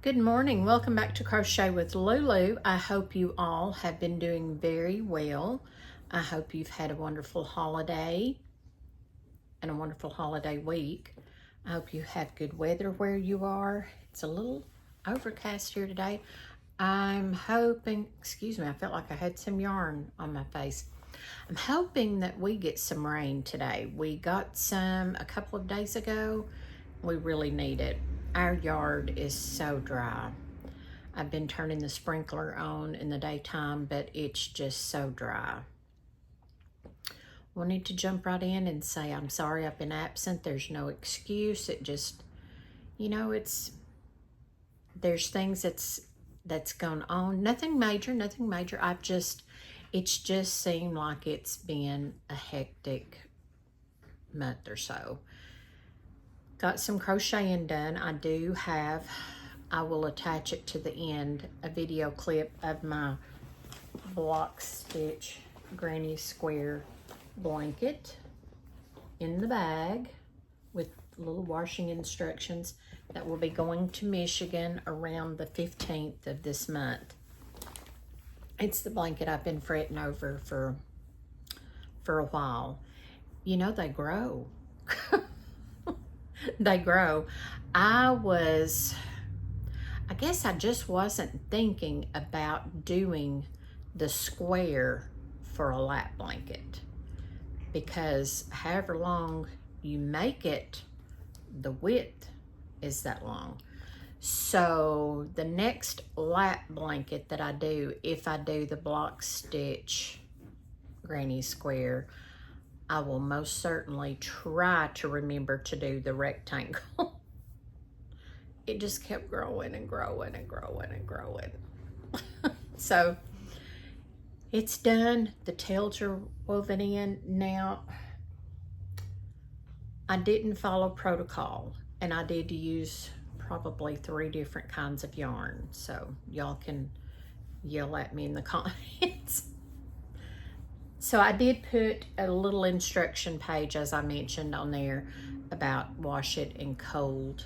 Good morning. Welcome back to Crochet with Lulu. I hope you all have been doing very well. I hope you've had a wonderful holiday and a wonderful holiday week. I hope you have good weather where you are. It's a little overcast here today. I'm hoping, excuse me, I felt like I had some yarn on my face. I'm hoping that we get some rain today. We got some a couple of days ago. We really need it. Our yard is so dry. I've been turning the sprinkler on in the daytime, but it's just so dry. We'll need to jump right in and say, I'm sorry I've been absent. There's no excuse. It just, there's things that's going on. Nothing major. It's just seemed like it's been a hectic month or so. Got some crocheting done. I will attach it to the end, a video clip of my block stitch granny square blanket in the bag with little washing instructions that will be going to Michigan around the 15th of this month. It's the blanket I've been fretting over for a while. You know, they grow. They grow. I guess I just wasn't thinking about doing the square for a lap blanket, because however long you make it, the width is that long. So the next lap blanket that I do, if I do the block stitch granny square, I will most certainly try to remember to do the rectangle. It just kept growing and growing and growing and growing. So it's done. The tails are woven in. Now, I didn't follow protocol, and I did use probably 3 different kinds of yarn. So y'all can yell at me in the comments. So I did put a little instruction page, as I mentioned on there, about wash it in cold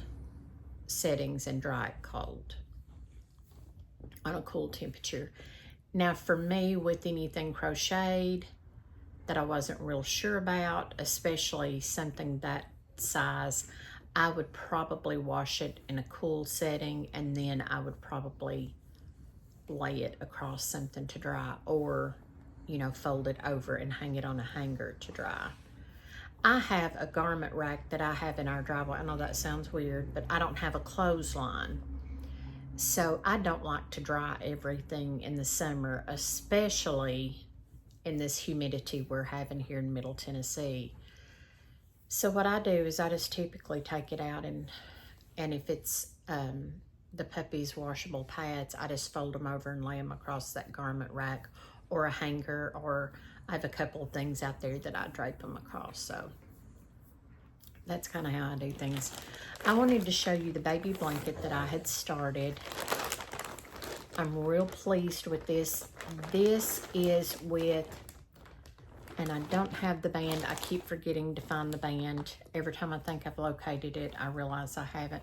settings and dry it cold on a cool temperature. Now for me, with anything crocheted that I wasn't real sure about, especially something that size, I would probably wash it in a cool setting, and then I would probably lay it across something to dry, or fold it over and hang it on a hanger to dry. I have a garment rack that I have in our driveway. I know that sounds weird, but I don't have a clothesline. So I don't like to dry everything in the summer, especially in this humidity we're having here in Middle Tennessee. So what I do is I just typically take it out, and if it's the puppy's washable pads, I just fold them over and lay them across that garment rack or a hanger, or I have a couple of things out there that I drape them across. So that's kind of how I do things. I wanted to show you the baby blanket that I had started. I'm real pleased with this. This is with, and I don't have the band. I keep forgetting to find the band. Every time I think I've located it, I realize I haven't.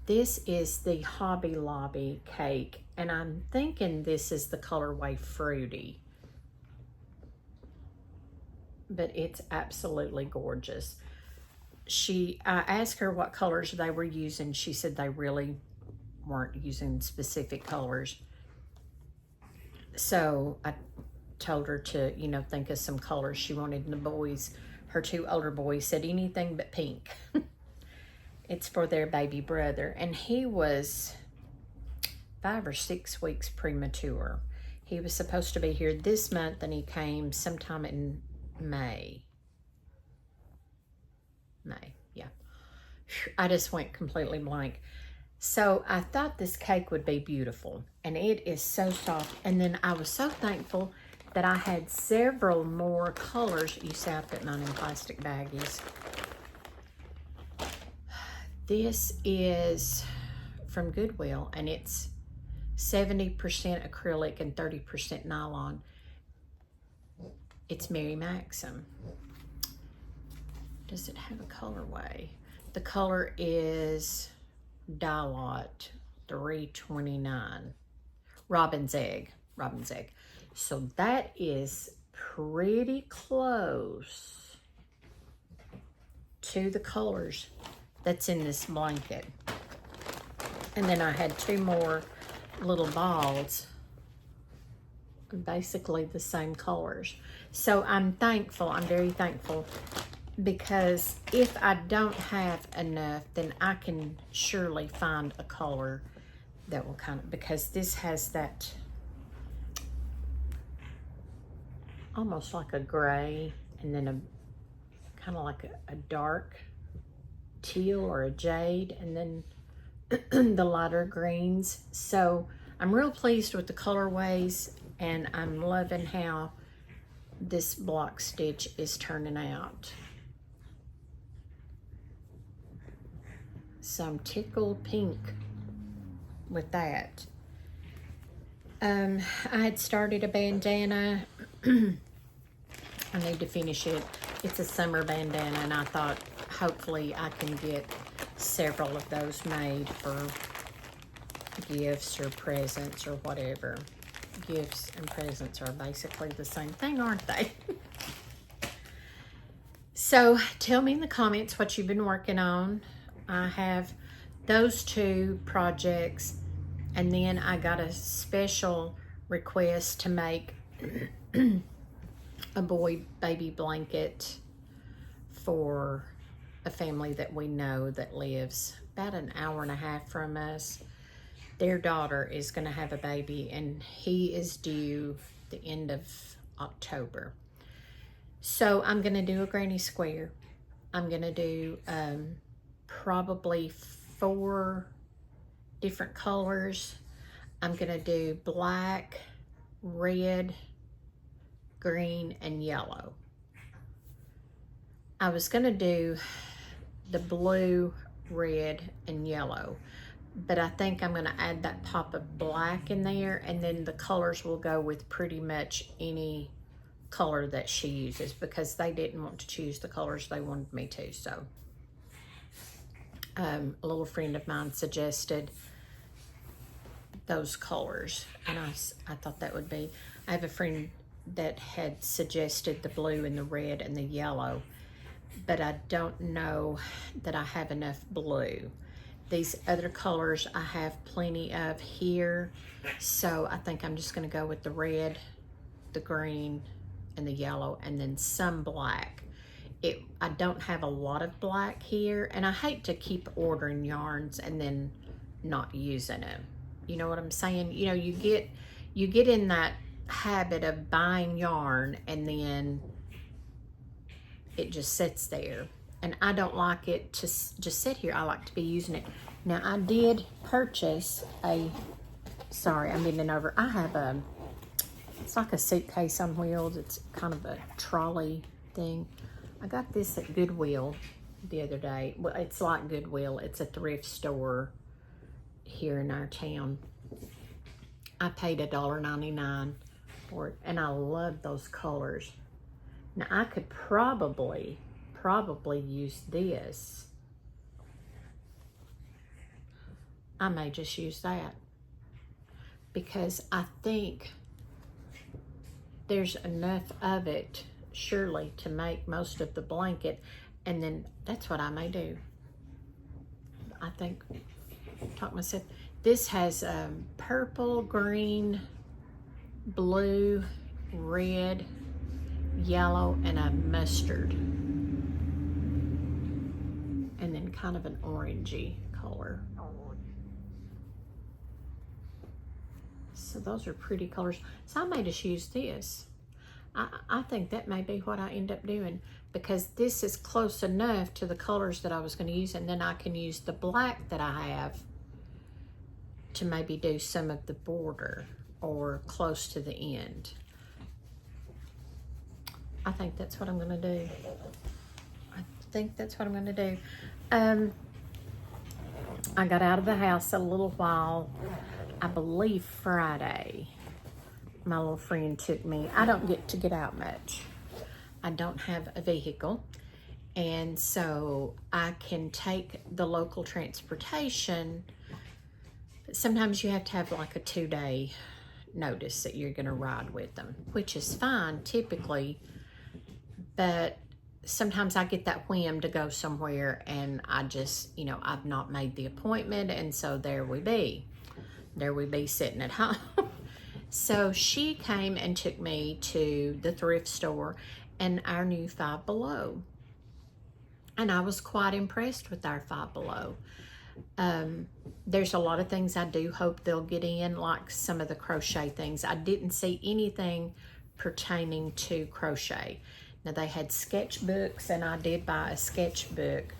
This is the Hobby Lobby cake, and I'm thinking this is the colorway Fruity. But it's absolutely gorgeous. I asked her what colors they were using. She said they really weren't using specific colors. So I told her to, think of some colors she wanted. And the boys, her 2 older boys, said anything but pink. It's for their baby brother, and he was 5 or 6 weeks premature. He was supposed to be here this month, and he came sometime in May, yeah. I just went completely blank. So I thought this cake would be beautiful, and it is so soft. And then I was so thankful that I had several more colors. You see, I put mine in plastic baggies. This is from Goodwill, and it's 70% acrylic and 30% nylon. It's Mary Maxim. Does it have a colorway? The color is Dialot $3.29. Robin's egg. So that is pretty close to the colors that's in this blanket. And then I had 2 more little balls, basically the same colors. So I'm thankful, I'm very thankful, because if I don't have enough, then I can surely find a color that will kind of, because this has that almost like a gray, and then a kind of like a dark teal or a jade, and then the lighter greens. So I'm real pleased with the colorways, and I'm loving how this block stitch is turning out. So I'm tickled pink with that. I had started a bandana. I need to finish it. It's a summer bandana, and I thought hopefully I can get several of those made for gifts or presents or whatever. Gifts and presents are basically the same thing, aren't they? So tell me in the comments what you've been working on. I have those 2 projects, and then I got a special request to make a boy baby blanket for a family that we know that lives about an hour and a half from us. Their daughter is going to have a baby, and he is due the end of October. So I'm going to do a granny square. I'm going to do probably 4 different colors. I'm going to do black, red, green, and yellow. I was going to do the blue, red, and yellow, but I think I'm going to add that pop of black in there, and then the colors will go with pretty much any color that she uses, because they didn't want to choose the colors they wanted me to. So a little friend of mine suggested those colors, and I thought that would be, I have a friend that had suggested the blue and the red and the yellow, but I don't know that I have enough blue. These other colors I have plenty of here, so I think I'm just going to go with the red, the green, and the yellow, and then some black. I don't have a lot of black here, and I hate to keep ordering yarns and then not using them. You know what I'm saying? You know, you get in that habit of buying yarn, and then it just sits there, and I don't like it to just sit here. I like to be using it. Now I did purchase sorry, I'm bending over. I have it's like a suitcase on wheels. It's kind of a trolley thing. I got this at Goodwill the other day. Well, it's like Goodwill. It's a thrift store here in our town. I paid $1.99 for it, and I love those colors. Now I could probably use this. I may just use that, because I think there's enough of it surely to make most of the blanket, and then that's what I may do. I think, talk myself. This has purple, green, blue, red, yellow, and a mustard, and then kind of an orangey color. So those are pretty colors. So I may just use this. I think that may be what I end up doing, because this is close enough to the colors that I was going to use, and then I can use the black that I have to maybe do some of the border or close to the end. I think that's what I'm going to do. I got out of the house a little while, I believe Friday. My little friend took me. I don't get to get out much. I don't have a vehicle, and so I can take the local transportation sometimes you have to have like a 2-day notice that you're going to ride with them, which is fine typically, but sometimes I get that whim to go somewhere and I just, I've not made the appointment, and so there we be. There we be sitting at home. So she came and took me to the thrift store and our new Five Below. And I was quite impressed with our Five Below. There's a lot of things I do hope they'll get in, like some of the crochet things. I didn't see anything pertaining to crochet. Now they had sketchbooks, and I did buy a sketchbook.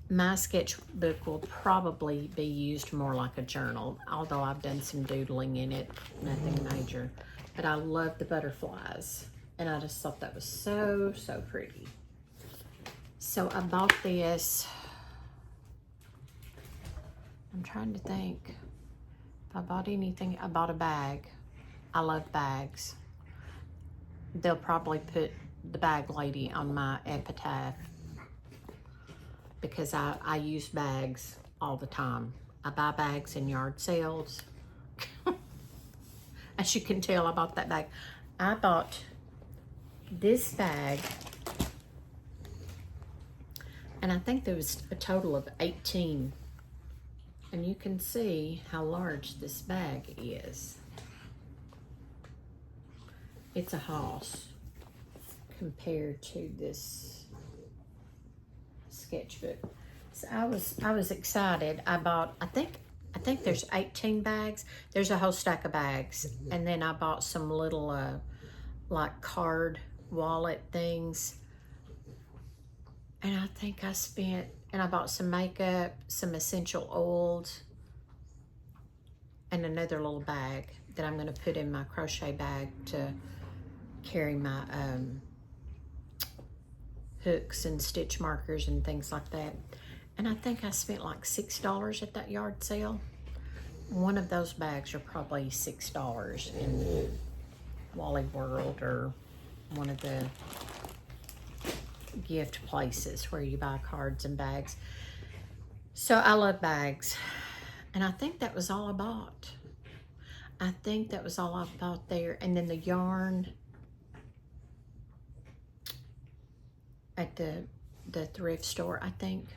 My sketchbook will probably be used more like a journal, although I've done some doodling in it, nothing major. But I love the butterflies, and I just thought that was so, so pretty. So I bought this. I'm trying to think if I bought anything. I bought a bag. I love bags. They'll probably put the bag lady on my epitaph because I use bags all the time. I buy bags in yard sales. As you can tell, I bought that bag. I bought this bag, and I think there was a total of 18. And you can see how large this bag is. It's a house compared to this sketchbook. So I was excited. I bought, I think there's 18 bags. There's a whole stack of bags. And then I bought some little like card wallet things. And I think I spent, and I bought some makeup, some essential oils, and another little bag that I'm going to put in my crochet bag to carry my hooks and stitch markers and things like that. And I think I spent like $6 at that yard sale. One of those bags are probably $6 in Wally World or one of the gift places where you buy cards and bags. So I love bags. And I think that was all I bought. I think that was all I bought there. And then the yarn at the thrift store, I think.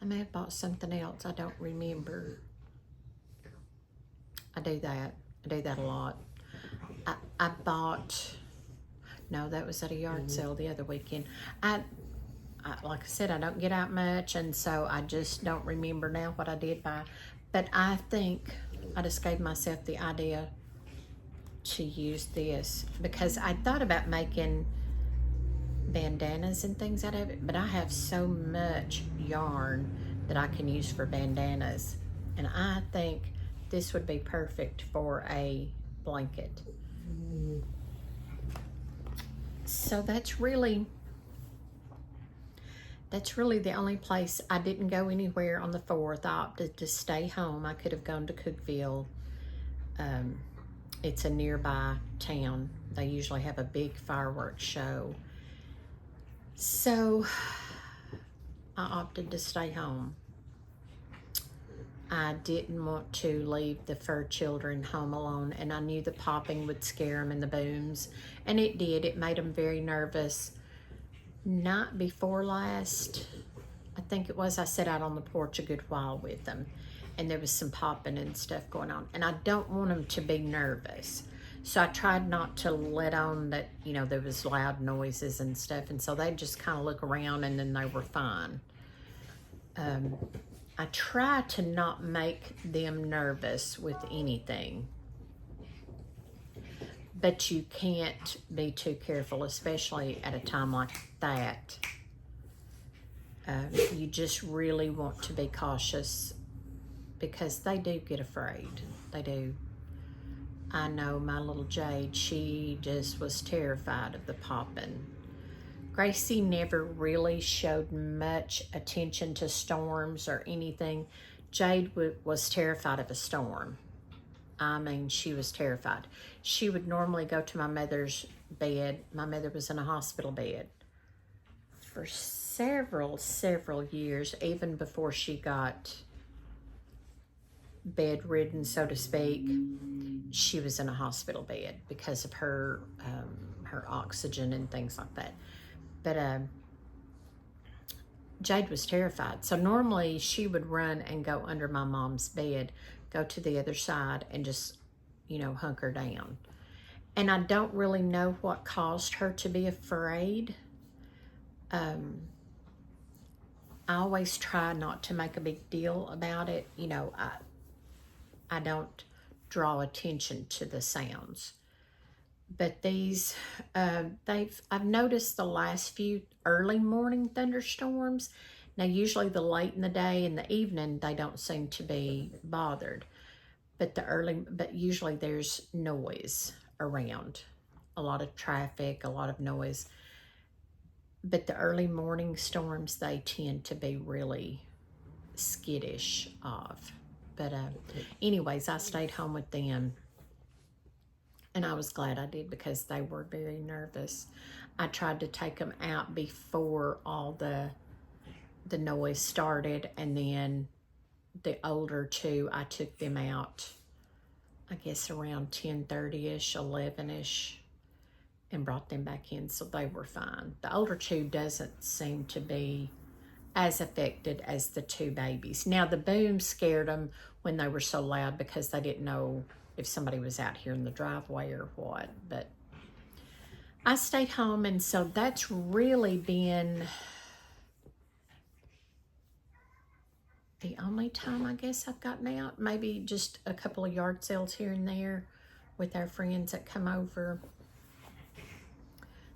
I may have bought something else. I don't remember. I do that. I do that a lot. I bought... No, that was at a yard sale the other weekend. I like I said, I don't get out much, and so I just don't remember now what I did buy. But I think I just gave myself the idea to use this because I thought about making bandanas and things out of it, but I have so much yarn that I can use for bandanas, and I think this would be perfect for a blanket. So that's really the only place. I didn't go anywhere on the 4th. I opted to stay home. I could have gone to Cookeville. It's a nearby town. They usually have a big fireworks show. So I opted to stay home. I didn't want to leave the fur children home alone, and I knew the popping would scare them and the booms, and it did. It made them very nervous. Night before last, I think it was, I sat out on the porch a good while with them, and there was some popping and stuff going on, and I don't want them to be nervous. So I tried not to let on that, there was loud noises and stuff, and so they'd just kind of look around, and then they were fine. I try to not make them nervous with anything, but you can't be too careful, especially at a time like that. You just really want to be cautious because they do get afraid. They do. I know my little Jade, she just was terrified of the popping. Gracie never really showed much attention to storms or anything. Jade was terrified of a storm. I mean, she was terrified. She would normally go to my mother's bed. My mother was in a hospital bed for several years, even before she got bedridden, so to speak. She was in a hospital bed because of her her oxygen and things like that. But Jade was terrified. So normally she would run and go under my mom's bed, go to the other side, and just, you know, hunker down. And I don't really know what caused her to be afraid. I always try not to make a big deal about it. You know, I don't draw attention to the sounds. But these, I've noticed the last few early morning thunderstorms. Now, usually the late in the day and the evening, they don't seem to be bothered. But usually there's noise around. A lot of traffic, a lot of noise. But the early morning storms, they tend to be really skittish of. But anyways, I stayed home with them. And I was glad I did because they were very nervous. I tried to take them out before all the noise started. And then the older two, I took them out, I guess around 10:30-ish, 11-ish, and brought them back in. So they were fine. The older two doesn't seem to be as affected as the two babies. Now, the boom scared them when they were so loud because they didn't know if somebody was out here in the driveway or what. But I stayed home, and so that's really been the only time I guess I've gotten out. Maybe just a couple of yard sales here and there with our friends that come over.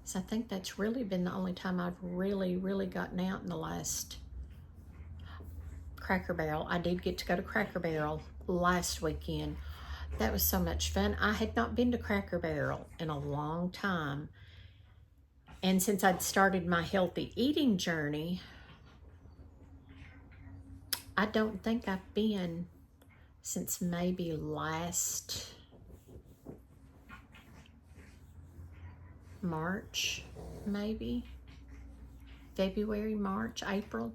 So I think that's really been the only time I've really gotten out in the last. Cracker Barrel. I did get to go to Cracker Barrel last weekend. That was so much fun. I had not been to Cracker Barrel in a long time. And since I'd started my healthy eating journey, I don't think I've been since maybe last March, maybe. February, March, April,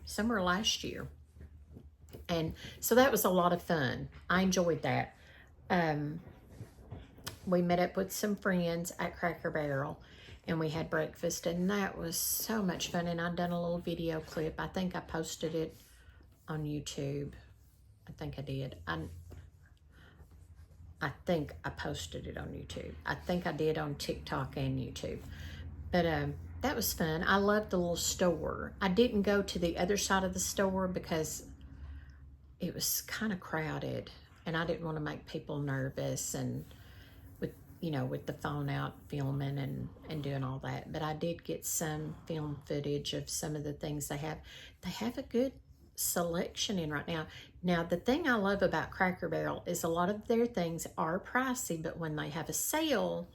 somewhere last year. And so that was a lot of fun. I enjoyed that. We met up with some friends at Cracker Barrel and we had breakfast, and that was so much fun. And I've done a little video clip. I think I posted it on YouTube. I think I did. I think I posted it on YouTube. I think I did on TikTok and YouTube. But that was fun. I loved the little store. I didn't go to the other side of the store because it was kind of crowded, and I didn't want to make people nervous, and with the phone out filming and doing all that. But I did get some film footage of some of the things they have. They have a good selection in right now. Now, the thing I love about Cracker Barrel is a lot of their things are pricey, but when they have a sale,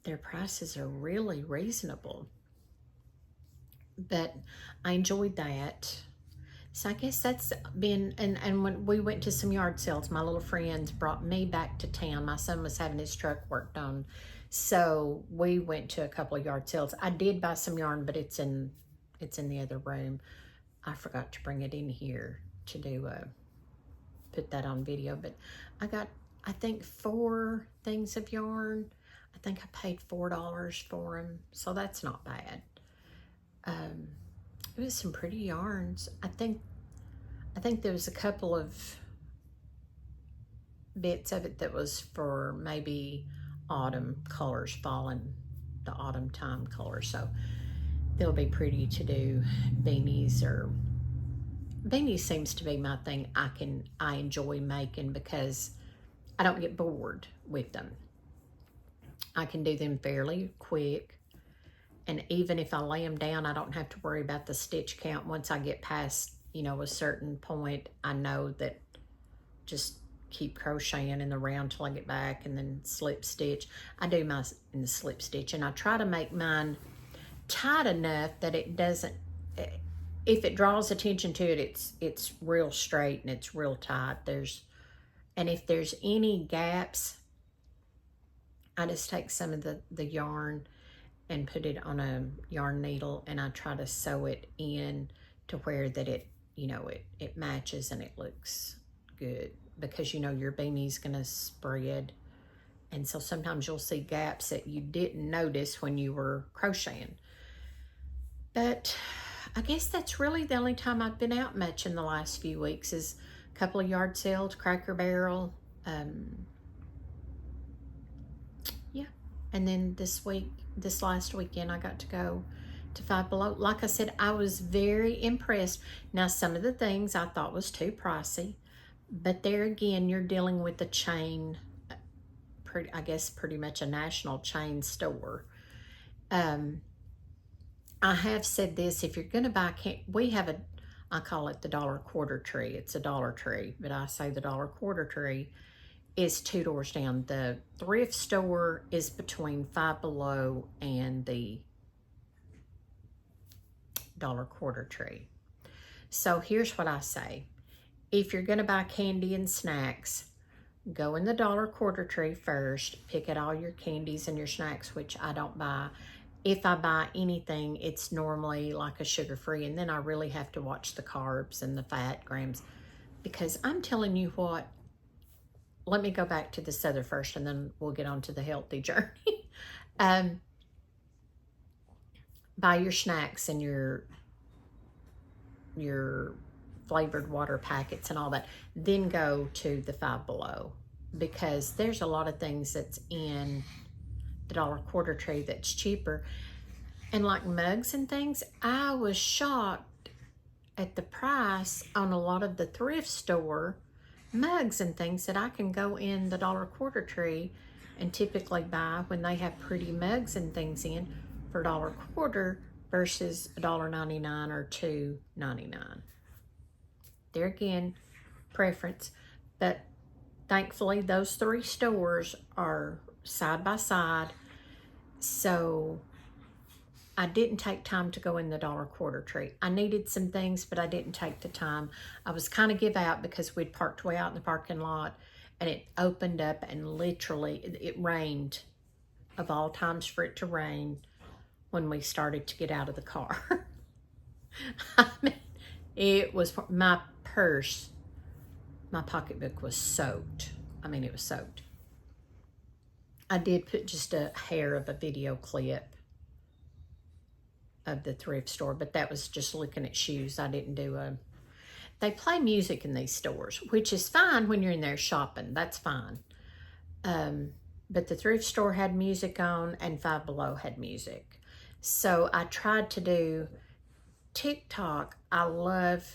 their prices are really reasonable. But I enjoyed that. So I guess that's been, and when we went to some yard sales, my little friends brought me back to town. My son was having his truck worked on. So we went to a couple of yard sales. I did buy some yarn, but it's in the other room. I forgot to bring it in here to put that on video. But I got, I think, 4 things of yarn. I think I paid $4 for them. So that's not bad. It was some pretty yarns. I think there was a couple of bits of it that was for maybe autumn colors, the autumn time colors. So they'll be pretty to do beanies, or beanies seems to be my thing. I enjoy making because I don't get bored with them. I can do them fairly quick. And even if I lay them down, I don't have to worry about the stitch count. Once I get past, a certain point, I know that just keep crocheting in the round till I get back, and then slip stitch. I do mine in the slip stitch, and I try to make mine tight enough that it doesn't, if it draws attention to it, it's real straight and it's real tight. And if there's any gaps, I just take some of the yarn and put it on a yarn needle, and I try to sew it in to where that it matches and it looks good because, you know, your beanie's going to spread. And so sometimes you'll see gaps that you didn't notice when you were crocheting. But I guess that's really the only time I've been out much in the last few weeks is a couple of yard sales, Cracker Barrel. Yeah. And then this last weekend, I got to go to Five Below. Like I said, I was very impressed. Now, some of the things I thought was too pricey, but there again, you're dealing with a chain, I guess pretty much a national chain store. I have said this, if you're going to buy, we have I call it the dollar quarter tree. It's a Dollar Tree, but I say the dollar quarter tree is 2 doors down. The thrift store is between Five Below and the dollar quarter tree. So here's what I say. If you're going to buy candy and snacks, go in the dollar quarter tree first. Pick at all your candies and your snacks, which I don't buy. If I buy anything, it's normally like a sugar-free, and then I really have to watch the carbs and the fat grams, because I'm telling you what, let me go back to this other first, and then we'll get on to the healthy journey. Buy your snacks and your flavored water packets and all that, then go to the Five Below, because there's a lot of things that's in the dollar quarter tree that's cheaper. And like mugs and things, I was shocked at the price on a lot of the thrift store mugs and things that I can go in the dollar quarter tree and typically buy when they have pretty mugs and things in for $1.25 versus $1.99 or $2.99. There again, preference. But thankfully, those 3 stores are side by side. So I didn't take time to go in the dollar quarter tree. I needed some things, but I didn't take the time. I was kind of give out because we'd parked way out in the parking lot, and it opened up, and literally it rained, of all times for it to rain, when we started to get out of the car. I mean, it was my purse, my pocketbook was soaked. I mean, it was soaked. I did put just a hair of a video clip of the thrift store, but that was just looking at shoes. I didn't do they play music in these stores, which is fine when you're in there shopping. That's fine. But the thrift store had music on, and Five Below had music. So I tried to do TikTok. I love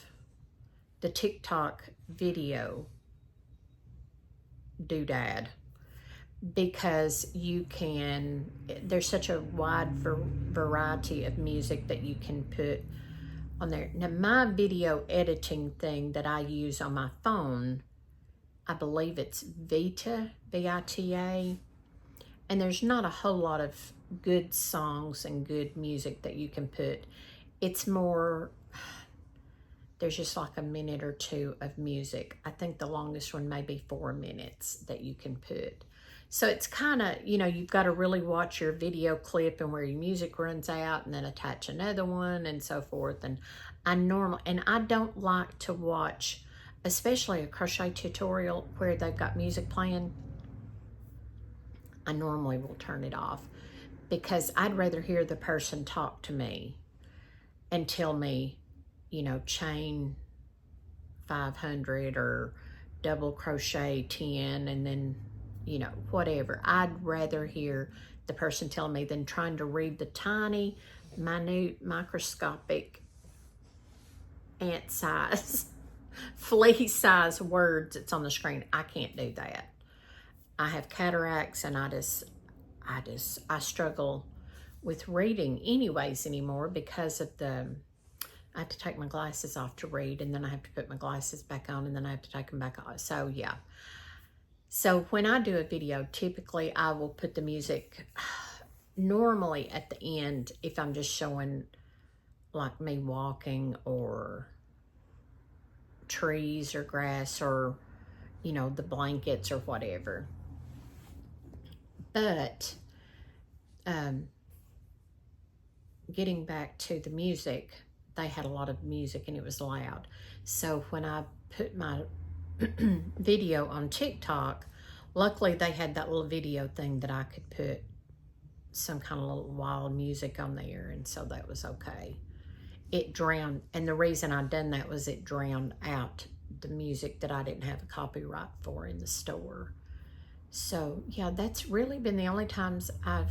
the TikTok video doodad, because there's such a wide variety of music that you can put on there. Now, my video editing thing that I use on my phone, I believe it's Vita, V-I-T-A, and there's not a whole lot of good songs and good music that you can put. It's more, there's just like a minute or 2 of music. I think the longest one may be 4 minutes that you can put. So it's kind of, you know, you've got to really watch your video clip and where your music runs out, and then attach another one and so forth. And I don't like to watch, especially a crochet tutorial where they've got music playing. I normally will turn it off, because I'd rather hear the person talk to me and tell me, you know, chain 500 or double crochet 10, and then, you know, whatever. I'd rather hear the person tell me than trying to read the tiny, minute, microscopic, ant size, flea size words that's on the screen. I can't do that. I have cataracts, and I struggle with reading anyways anymore because of I have to take my glasses off to read, and then I have to put my glasses back on, and then I have to take them back on. So yeah. So when I do a video, typically I will put the music normally at the end if I'm just showing like me walking or trees or grass or, you know, the blankets or whatever. But getting back to the music, they had a lot of music and it was loud. So when I put my video on TikTok. Luckily, they had that little video thing that I could put some kind of little wild music on there, and so that was okay. It drowned, and the reason I done that was it drowned out the music that I didn't have a copyright for in the store. So yeah, that's really been the only times I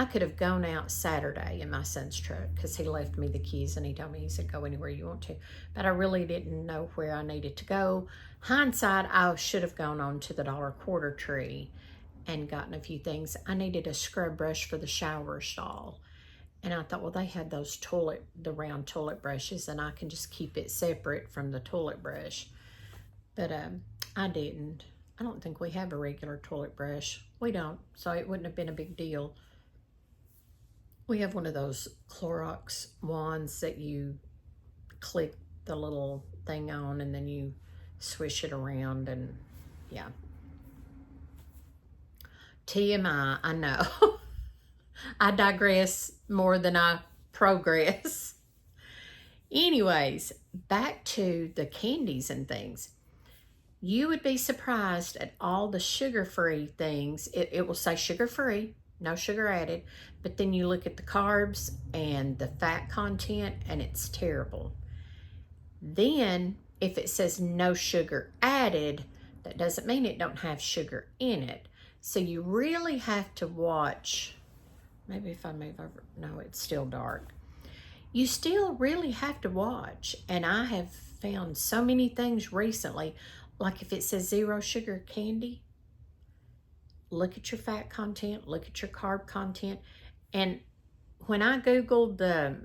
could have gone out Saturday in my son's truck because he left me the keys and he told me, he said, go anywhere you want to. But I really didn't know where I needed to go. Hindsight, I should have gone on to the Dollar Quarter Tree and gotten a few things. I needed a scrub brush for the shower stall. And I thought, well, they had those the round toilet brushes, and I can just keep it separate from the toilet brush. But I didn't. I don't think we have a regular toilet brush. We don't, so it wouldn't have been a big deal. We have one of those Clorox wands that you click the little thing on and then you swish it around, and yeah. TMI, I know. I digress more than I progress. Anyways, back to the candies and things. You would be surprised at all the sugar-free things. It will say sugar-free, no sugar added, but then you look at the carbs and the fat content and it's terrible. Then if it says no sugar added, that doesn't mean it don't have sugar in it. So you really have to watch. Maybe if I move over, no, it's still dark. You still really have to watch. And I have found so many things recently, like if it says 0 sugar candy, look at your fat content, look at your carb content. And when I Googled the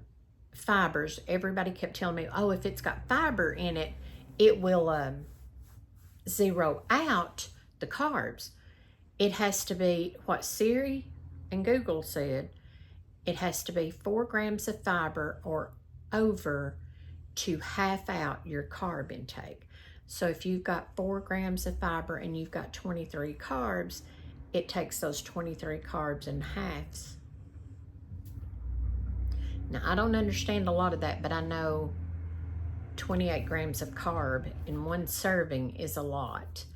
fibers, everybody kept telling me, oh, if it's got fiber in it, it will zero out the carbs. It has to be what Siri and Google said. It has to be 4 grams of fiber or over to half out your carb intake. So if you've got 4 grams of fiber and you've got 23 carbs, it takes those 23 carbs in halves. Now, I don't understand a lot of that, but I know 28 grams of carb in one serving is a lot.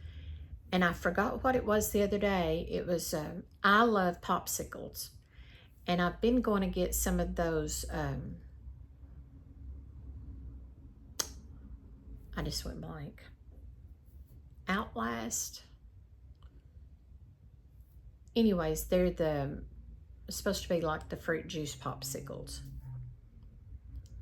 And I forgot what it was the other day. It was, I love popsicles. And I've been going to get some of those, I just went blank. Outlast. Anyways, they're supposed to be like the fruit juice popsicles.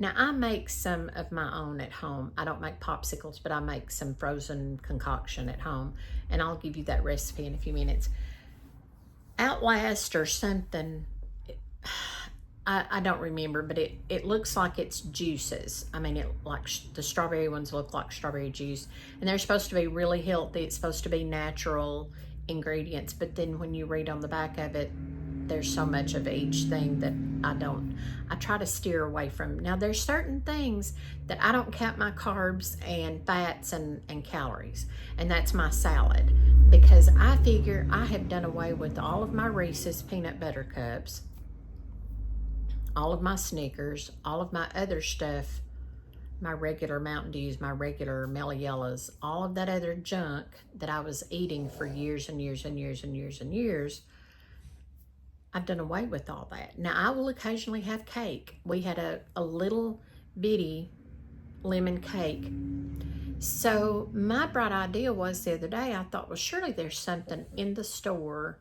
Now, I make some of my own at home. I don't make popsicles, but I make some frozen concoction at home. And I'll give you that recipe in a few minutes. Outlast or something, I don't remember, but it looks like it's juices. I mean, the strawberry ones look like strawberry juice. And they're supposed to be really healthy. It's supposed to be natural ingredients. But then when you read on the back of it, there's so much of each thing that I try to steer away from. Now, there's certain things that I don't count my carbs and fats and calories, and that's my salad, because I figure I have done away with all of my Reese's peanut butter cups, all of my Snickers, all of my other stuff, my regular Mountain Dews, my regular Mellow Yellows, all of that other junk that I was eating for years and years and years and years and years. I've done away with all that. Now, I will occasionally have cake. We had a little bitty lemon cake. So my bright idea was the other day, I thought, well, surely there's something in the store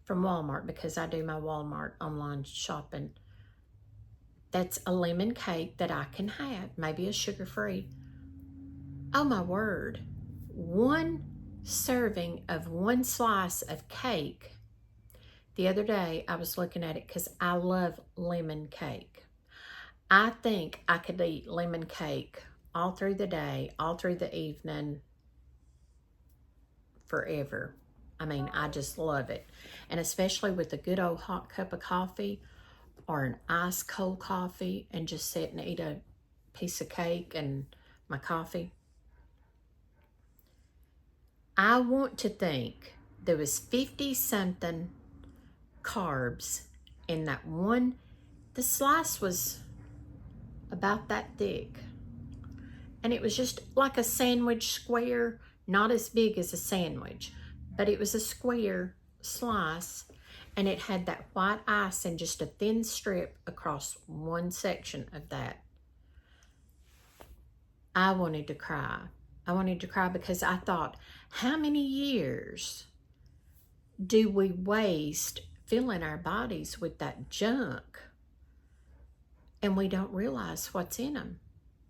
from Walmart, because I do my Walmart online shopping, that's a lemon cake that I can have, maybe a sugar-free. Oh my word, 1 serving of 1 slice of cake. The other day, I was looking at it because I love lemon cake. I think I could eat lemon cake all through the day, all through the evening, forever. I mean, I just love it. And especially with a good old hot cup of coffee or an ice cold coffee, and just sit and eat a piece of cake and my coffee. I want to think there was 50-something carbs in that one. The slice was about that thick, and it was just like a sandwich square, not as big as a sandwich, but it was a square slice, and it had that white ice and just a thin strip across one section of that. I wanted to cry. I wanted to cry because I thought, how many years do we waste filling our bodies with that junk, and we don't realize what's in them?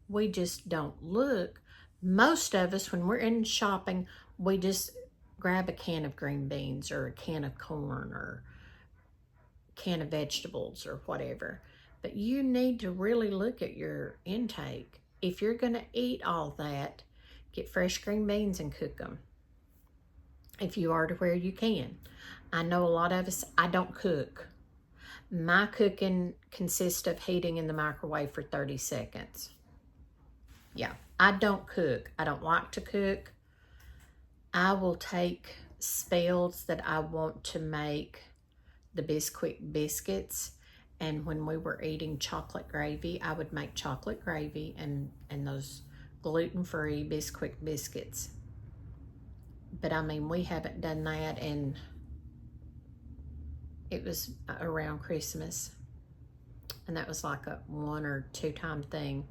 We just don't look. Most of us, when we're in shopping, we just grab a can of green beans or a can of corn or a can of vegetables or whatever. But you need to really look at your intake. If you're going to eat all that, get fresh green beans and cook them. If you are to where you can. I know a lot of us, I don't cook. My cooking consists of heating in the microwave for 30 seconds. Yeah, I don't cook. I don't like to cook. I will take spells that I want to make the Bisquick biscuits, and when we were eating chocolate gravy, I would make chocolate gravy and those gluten-free Bisquick biscuits. But I mean, we haven't done that, and it was around Christmas, and that was like a 1 or 2 time thing.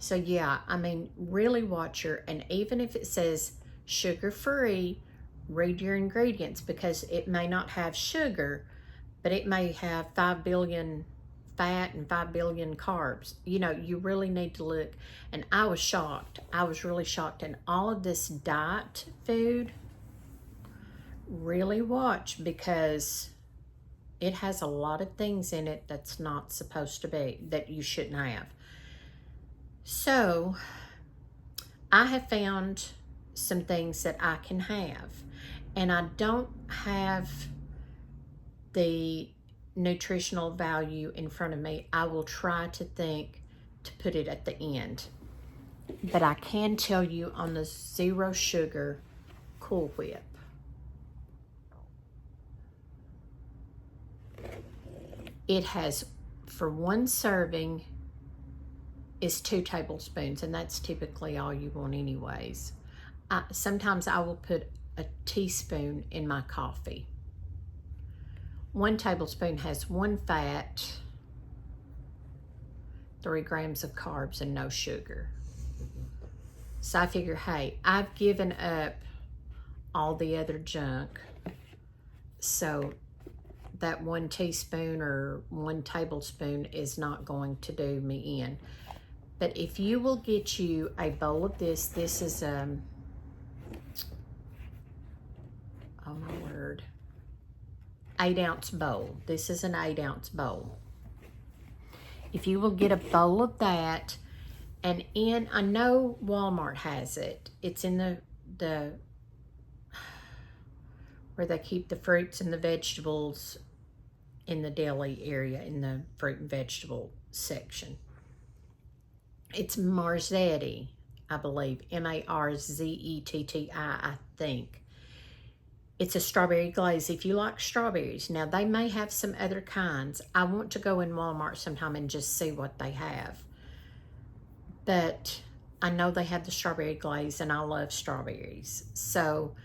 So yeah, I mean, really watch your, and even if it says sugar-free, read your ingredients, because it may not have sugar, but it may have 5 billion fat and 5 billion carbs. You know, you really need to look. And I was shocked. I was really shocked. And all of this diet food, really watch, because it has a lot of things in it that's not supposed to be, that you shouldn't have. So I have found some things that I can have, and I don't have the nutritional value in front of me. I will try to think to put it at the end. But I can tell you on the 0 sugar Cool Whip, it has, for 1 serving, is 2 tablespoons, and that's typically all you want anyways. Sometimes I will put a teaspoon in my coffee. 1 tablespoon has 1 fat, 3 grams of carbs, and no sugar. So I figure, hey, I've given up all the other junk, so that 1 teaspoon or 1 tablespoon is not going to do me in. But if you will get you a bowl of this, this is oh my word, 8-ounce bowl. This is an 8-ounce bowl. If you will get a bowl of that, and I know Walmart has it. It's in the where they keep the fruits and the vegetables in the deli area, in the fruit and vegetable section. It's Marzetti, I believe, Marzetti, I think. It's a strawberry glaze. If you like strawberries, now they may have some other kinds. I want to go in Walmart sometime and just see what they have. But I know they have the strawberry glaze, and I love strawberries. So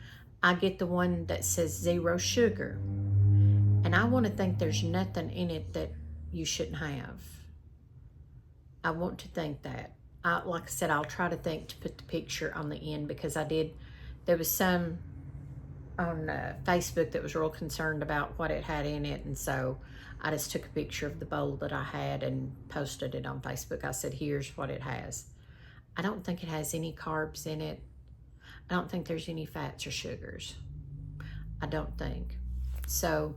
I get the one that says 0 sugar. And I want to think there's nothing in it that you shouldn't have. I want to think that. Like I said, I'll try to think to put the picture on the end, because there was some on Facebook that was real concerned about what it had in it, and so I just took a picture of the bowl that I had and posted it on Facebook. I said, here's what it has. I don't think it has any carbs in it. I don't think there's any fats or sugars. I don't think. So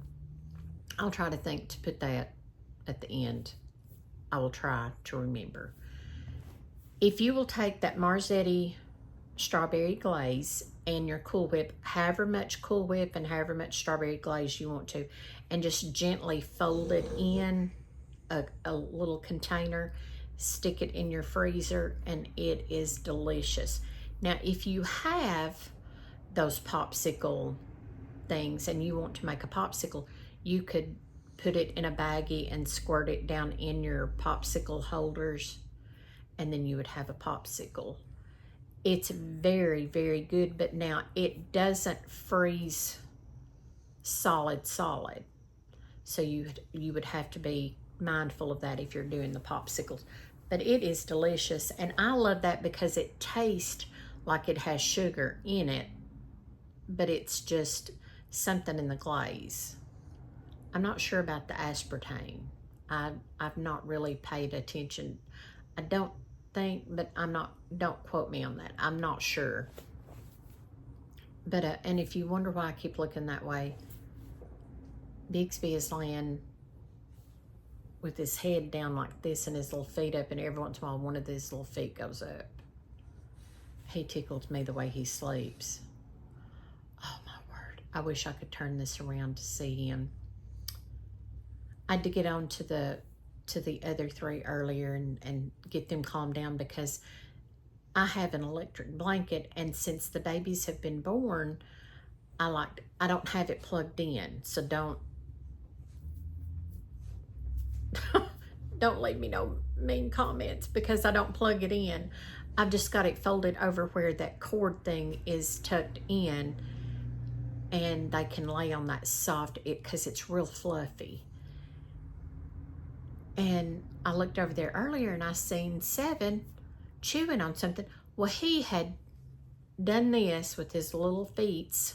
I'll try to think to put that at the end. I will try to remember. If you will take that Marzetti strawberry glaze and your Cool Whip, however much Cool Whip and however much strawberry glaze you want to, and just gently fold it in a little container, stick it in your freezer, and it is delicious. Now, if you have those popsicle things and you want to make a popsicle, you could put it in a baggie and squirt it down in your popsicle holders and then you would have a popsicle. It's very, very good, but now it doesn't freeze solid. So you would have to be mindful of that if you're doing the popsicles. But it is delicious, and I love that because it tastes like it has sugar in it, but it's just something in the glaze. I'm not sure about the aspartame. I've not really paid attention. I don't think, but don't quote me on that. I'm not sure. But, and if you wonder why I keep looking that way, Bixby is laying with his head down like this and his little feet up, and every once in a while one of his little feet goes up. He tickles me the way he sleeps. Oh my word. I wish I could turn this around to see him. I had to get on to the other three earlier and get them calmed down, because I have an electric blanket, and since the babies have been born, I don't have it plugged in, so don't leave me no mean comments because I don't plug it in. I've just got it folded over where that cord thing is tucked in, and they can lay on that soft, because it's real fluffy. And I looked over there earlier and I seen Seven chewing on something. Well, he had done this with his little feet,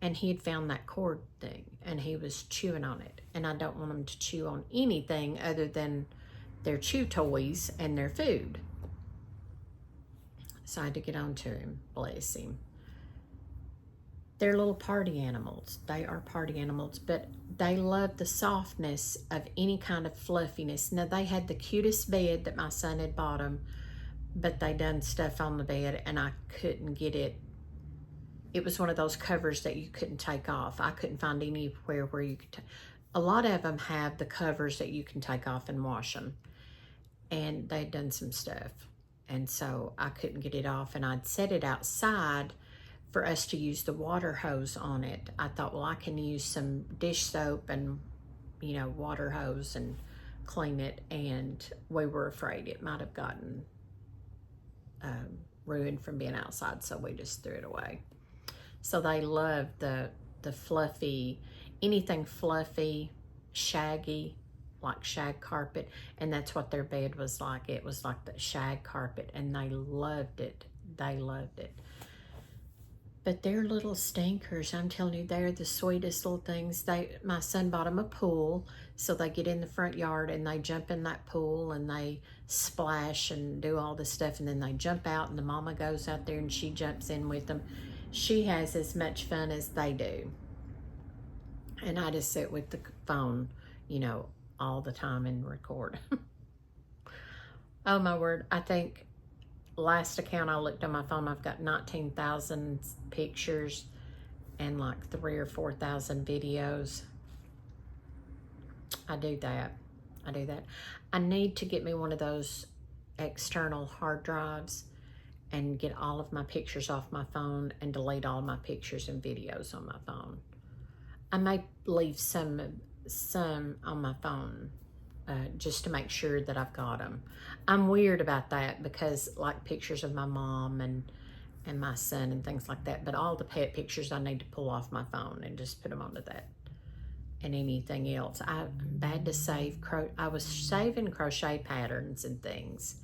and he had found that cord thing and he was chewing on it. And I don't want him to chew on anything other than their chew toys and their food. So I had to get on to him, bless him. They're little party animals. They are party animals, but they love the softness of any kind of fluffiness. Now, they had the cutest bed that my son had bought them, but they done stuff on the bed and I couldn't get it. It was one of those covers that you couldn't take off. I couldn't find anywhere where you could. A lot of them have the covers that you can take off and wash them. And they'd done some stuff. And so I couldn't get it off, and I'd set it outside for us to use the water hose on it. I thought, well, I can use some dish soap and, water hose and clean it. And we were afraid it might have gotten ruined from being outside, so we just threw it away. So they love the fluffy, anything fluffy, shaggy, like shag carpet, and that's what their bed was like. It was like the shag carpet, and they loved it. They loved it. But they're little stinkers. I'm telling you, they're the sweetest little things. My son bought them a pool, so they get in the front yard and they jump in that pool and they splash and do all this stuff, and then they jump out, and the mama goes out there and she jumps in with them. She has as much fun as they do. And I just sit with the phone, all the time and record. Oh my word. I think last account I looked on my phone, I've got 19,000 pictures and like 3,000 or 4,000 videos. I do that. I need to get me one of those external hard drives and get all of my pictures off my phone and delete all my pictures and videos on my phone. I may leave some on my phone just to make sure that I've got them. I'm weird about that because like pictures of my mom and my son and things like that, but all the pet pictures I need to pull off my phone and just put them onto that. And anything else. I'm bad to save. I was saving crochet patterns and things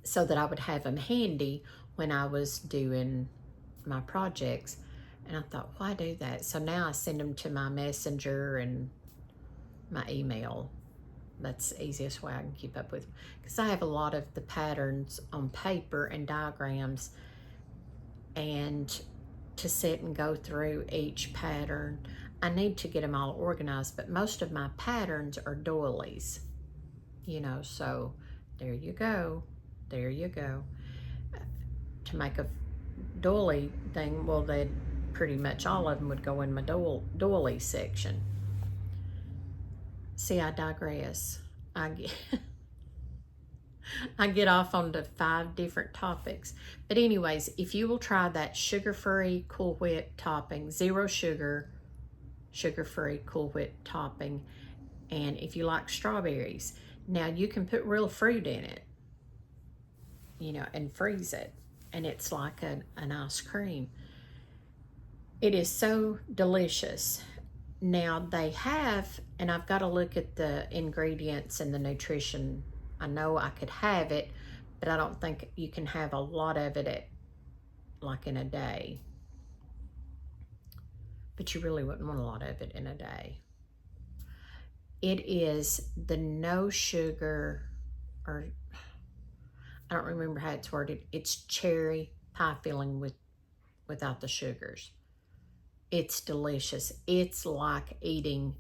so that I would have them handy when I was doing my projects. And I thought, why do that? So now I send them to my messenger and my email. That's the easiest way I can keep up with them. Because I have a lot of the patterns on paper and diagrams, and to sit and go through each pattern, I need to get them all organized, but most of my patterns are doilies, so there you go. To make a doily thing, well, they'd pretty much all of them would go in my doily section. See, I digress. I get off onto 5 different topics. But anyways, if you will try that sugar-free Cool Whip topping, 0 sugar, sugar-free Cool Whip topping, and if you like strawberries. Now you can put real fruit in it, you know, and freeze it, and it's like an ice cream. It is so delicious. Now they have, and I've got to look at the ingredients and the nutrition. I know I could have it, but I don't think you can have a lot of it at, like, in a day. But you really wouldn't want a lot of it in a day. It is the no sugar, or I don't remember how it's worded. It's cherry pie filling without the sugars. It's delicious. It's like eating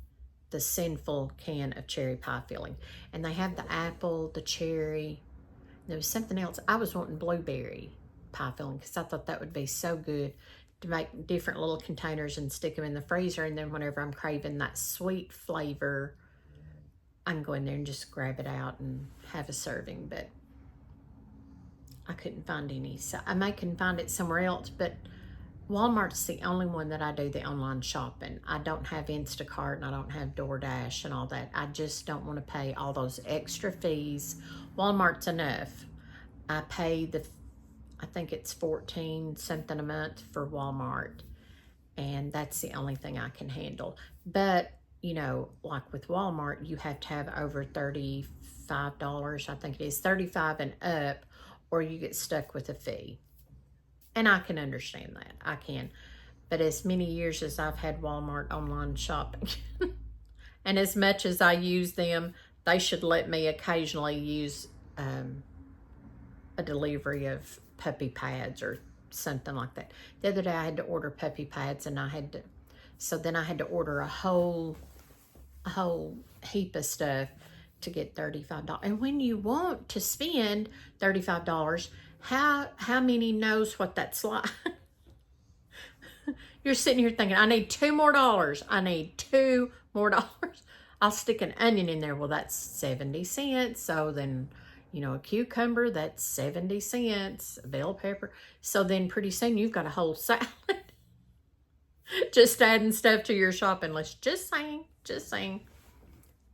the sinful can of cherry pie filling. And they have the apple, the cherry. There was something else. I was wanting blueberry pie filling because I thought that would be so good to make different little containers and stick them in the freezer. And then whenever I'm craving that sweet flavor, I can go in there and just grab it out and have a serving. But I couldn't find any. So I may can find it somewhere else, but Walmart's the only one that I do the online shopping. I don't have Instacart and I don't have DoorDash and all that. I just don't want to pay all those extra fees. Walmart's enough. I pay I think it's $14 something a month for Walmart, and that's the only thing I can handle. But, you know, like with Walmart, you have to have over $35, I think it is, 35 and up, or you get stuck with a fee. And I can understand that. I can. But as many years as I've had Walmart online shopping, and as much as I use them, they should let me occasionally use a delivery of puppy pads or something like that. The other day I had to order puppy pads, and so then I had to order a whole heap of stuff to get $35. And when you want to spend $35, how many knows what that's like? You're sitting here thinking, I need $2 more. I need $2 more. I'll stick an onion in there. Well, that's 70 cents. So then, you know, a cucumber, that's 70 cents. A bell pepper. So then pretty soon you've got a whole salad. Just adding stuff to your shopping list. Just saying.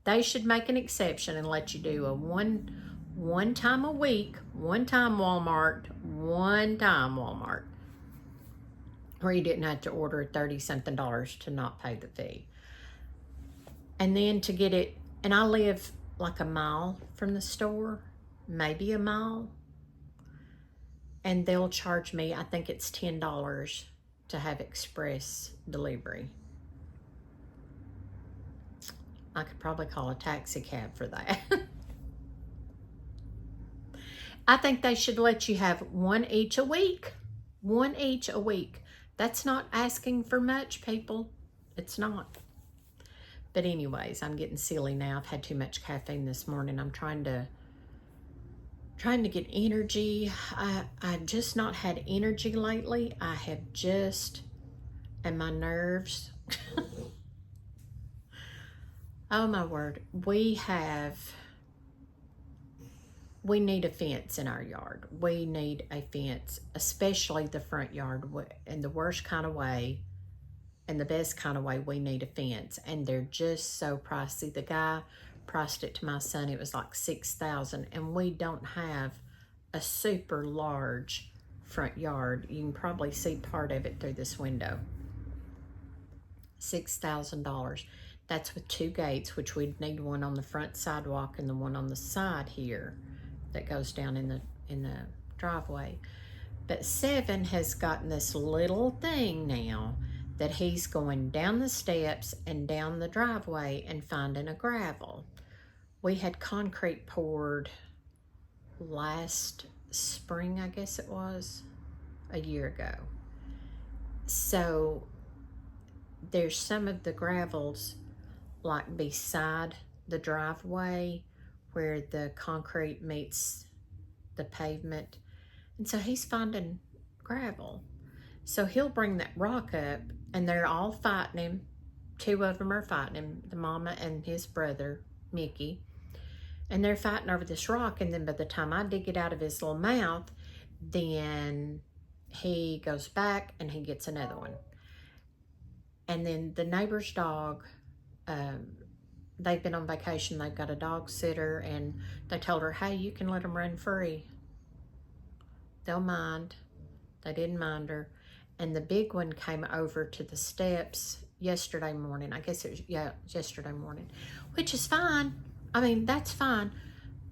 They should make an exception and let you do a one time a week, one time Walmart, where you didn't have to order $30-something to not pay the fee. And then to get it, and I live like a mile from the store, maybe a mile, and they'll charge me, I think it's $10 to have express delivery. I could probably call a taxi cab for that. I think they should let you have one each a week. One each a week. That's not asking for much, people. It's not. But anyways, I'm getting silly now. I've had too much caffeine this morning. I'm trying to get energy. I've just not had energy lately. I have just, and my nerves. Oh my word. We need a fence in our yard. We need a fence, especially the front yard. In the worst kind of way and the best kind of way, we need a fence. And they're just so pricey. The guy priced it to my son. It was like $6,000, and we don't have a super large front yard. You can probably see part of it through this window. $6,000. That's with 2 gates, which we'd need one on the front sidewalk and the one on the side here that goes down in the driveway. But Seven has gotten this little thing now that he's going down the steps and down the driveway and finding a gravel. We had concrete poured last spring, I guess it was, a year ago. So there's some of the gravels like beside the driveway where the concrete meets the pavement. And so he's finding gravel. So he'll bring that rock up, and they're all fighting him. 2 of them are fighting him, the mama and his brother, Nikky. And they're fighting over this rock, and then by the time I dig it out of his little mouth, then he goes back and he gets another one. And then the neighbor's dog, they've been on vacation. They've got a dog sitter, and they told her, hey, you can let them run free. They'll mind. They didn't mind her. And the big one came over to the steps yesterday morning. I guess it was, yeah, yesterday morning, which is fine. I mean, that's fine.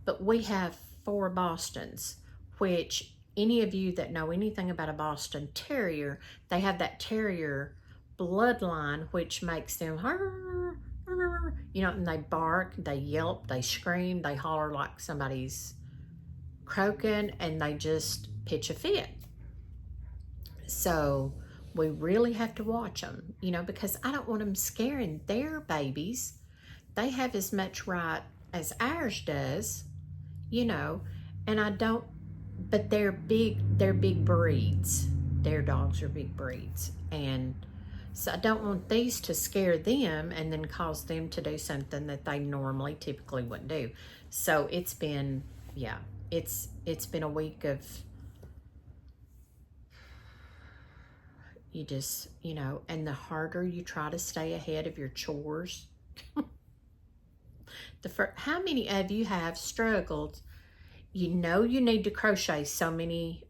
But we have 4 Bostons, which any of you that know anything about a Boston Terrier, they have that Terrier bloodline, which makes them, you know, and they bark, they yelp, they scream, they holler like somebody's croaking, and they just pitch a fit. So we really have to watch them, you know, because I don't want them scaring their babies. They have as much right as ours does, you know, and I don't, but they're big breeds. Their dogs are big breeds. And so I don't want these to scare them and then cause them to do something that they normally typically wouldn't do. So it's been, yeah, it's been a week of, you just, you know, and the harder you try to stay ahead of your chores. How many of you have struggled? You know you need to crochet so many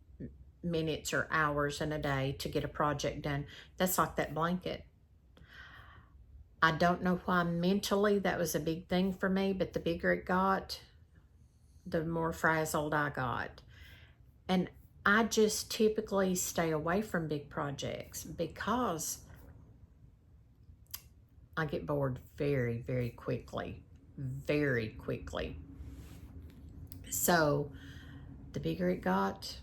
minutes or hours in a day to get a project done. That's like that blanket. I don't know why mentally that was a big thing for me, but the bigger it got, the more frazzled I got. And I just typically stay away from big projects because I get bored very, very quickly. Very quickly. So the bigger it got,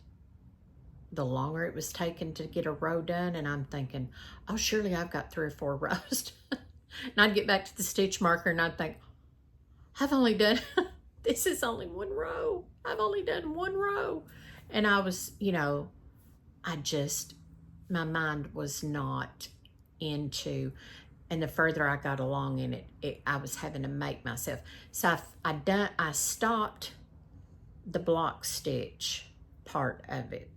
the longer it was taking to get a row done. And I'm thinking, oh, surely I've got 3 or 4 rows. And I'd get back to the stitch marker and I'd think, I've only done, this is only 1 row. I've only done 1 row. And I was, you know, my mind was not into, and the further I got along in it, I was having to make myself. So I stopped the block stitch part of it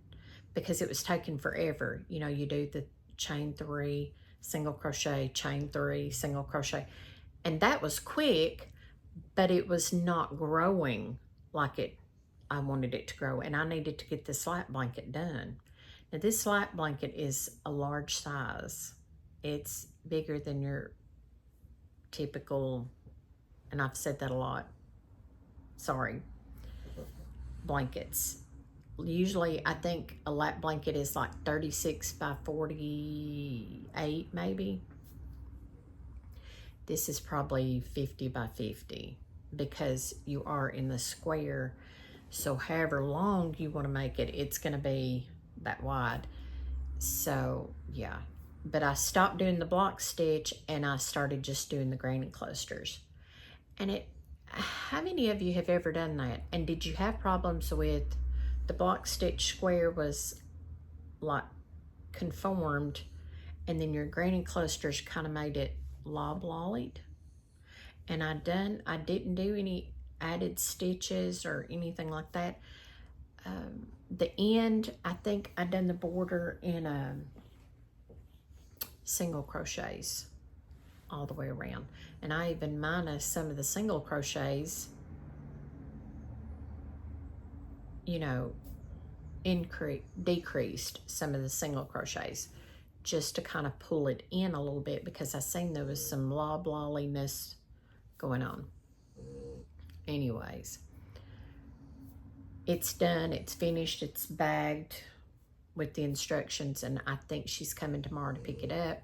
because it was taking forever. You know, you do the chain 3, single crochet, chain 3, single crochet. And that was quick, but it was not growing like I wanted it to grow, and I needed to get this light blanket done. Now this light blanket is a large size. It's bigger than your typical, and I've said that a lot, sorry, blankets. Usually I think a lap blanket is like 36 by 48 maybe. This is probably 50 by 50 because you are in the square. So however long you want to make it, it's going to be that wide. So yeah, but I stopped doing the block stitch and I started just doing the granny clusters. And how many of you have ever done that? And did you have problems with the block stitch square was like conformed, and then your granny clusters kind of made it loblollied? And I didn't do any added stitches or anything like that. The end, I think I done the border in single crochets all the way around, and I even minus some of the single crochets, you know, decreased some of the single crochets just to kind of pull it in a little bit because I seen there was some loblolliness going on. Anyways, it's done, it's finished, it's bagged with the instructions, and I think she's coming tomorrow to pick it up,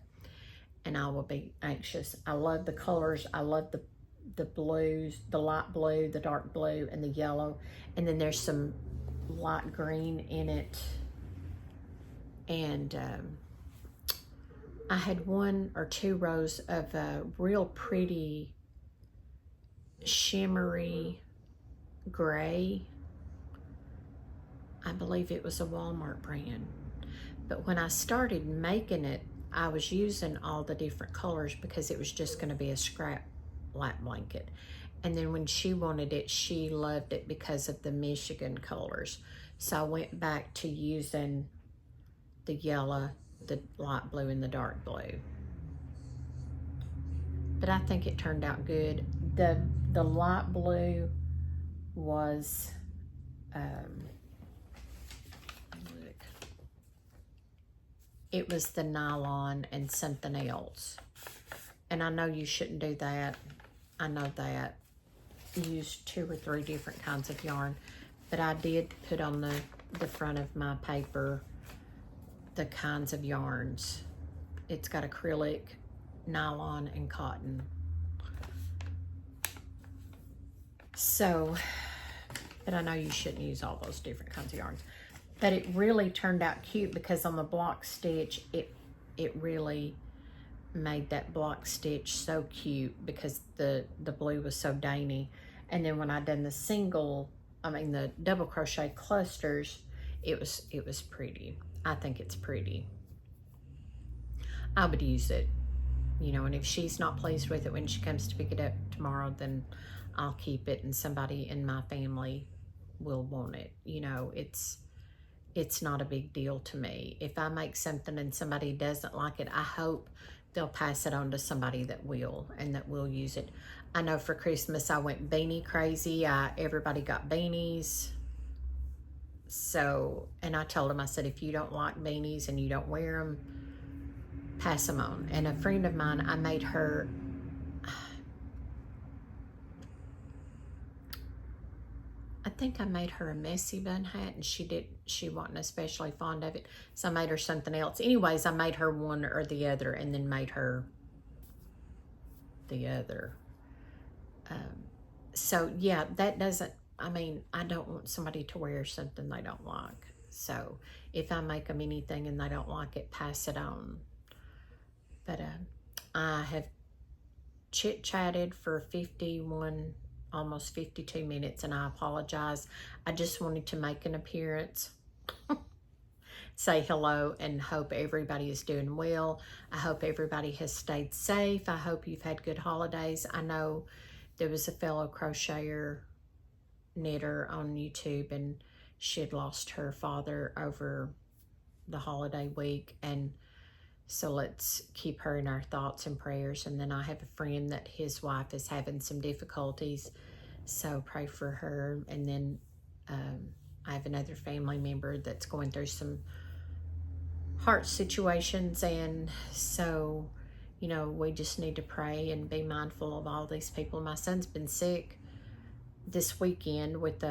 and I will be anxious. I love the colors. I love the blues, the light blue, the dark blue, and the yellow, and then there's some light green in it. And I had 1 or 2 rows of a real pretty shimmery gray. I believe it was a Walmart brand. But when I started making it, I was using all the different colors because it was just going to be a scrap lap blanket. And then when she wanted it, she loved it because of the Michigan colors. So I went back to using the yellow, the light blue, and the dark blue. But I think it turned out good. the light blue was, look, it was the nylon and something else. And I know you shouldn't do that. I know that. Use 2 or 3 different kinds of yarn. But I did put on the front of my paper the kinds of yarns. It's got acrylic, nylon, and cotton. So, but I know you shouldn't use all those different kinds of yarns. But it really turned out cute because on the block stitch, it really made that block stitch so cute because the blue was so dainty. And then when I done the double crochet clusters, it was pretty. I think it's pretty. I would use it, you know, and if she's not pleased with it when she comes to pick it up tomorrow, then I'll keep it and somebody in my family will want it. You know, it's not a big deal to me. If I make something and somebody doesn't like it, I hope they'll pass it on to somebody that will and that will use it. I know for Christmas I went beanie crazy. Everybody got beanies. So, and I told them, I said, if you don't like beanies and you don't wear them, pass them on. And a friend of mine, I made her, I think I made her a messy bun hat, and she wasn't especially fond of it. So I made her something else. Anyways, I made her one or the other and then made her the other. So yeah, that doesn't, I mean, I don't want somebody to wear something they don't like. So if I make them anything and they don't like it, pass it on. But I have chit-chatted for 51, almost 52 minutes, and I apologize. I just wanted to make an appearance, say hello, and hope everybody is doing well. I hope everybody has stayed safe. I hope you've had good holidays. I know there was a fellow crocheter knitter on YouTube, and she had lost her father over the holiday week, and so let's keep her in our thoughts and prayers. And then I have a friend that his wife is having some difficulties, so pray for her. And then I have another family member that's going through some heart situations, and so, you know, we just need to pray and be mindful of all these people. My son's been sick this weekend with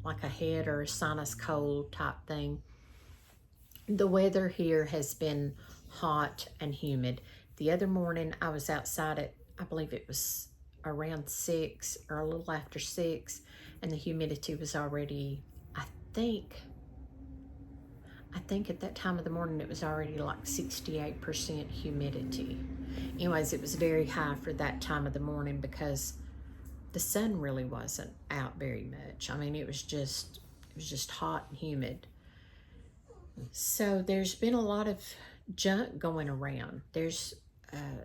like a head or a sinus cold type thing. The weather here has been hot and humid. The other morning I was outside at, I believe it was around 6 or a little after 6, and the humidity was already, I think at that time of the morning it was already like 68% humidity. Anyways, it was very high for that time of the morning because the sun really wasn't out very much. I mean, it was just hot and humid. So there's been a lot of junk going around. There's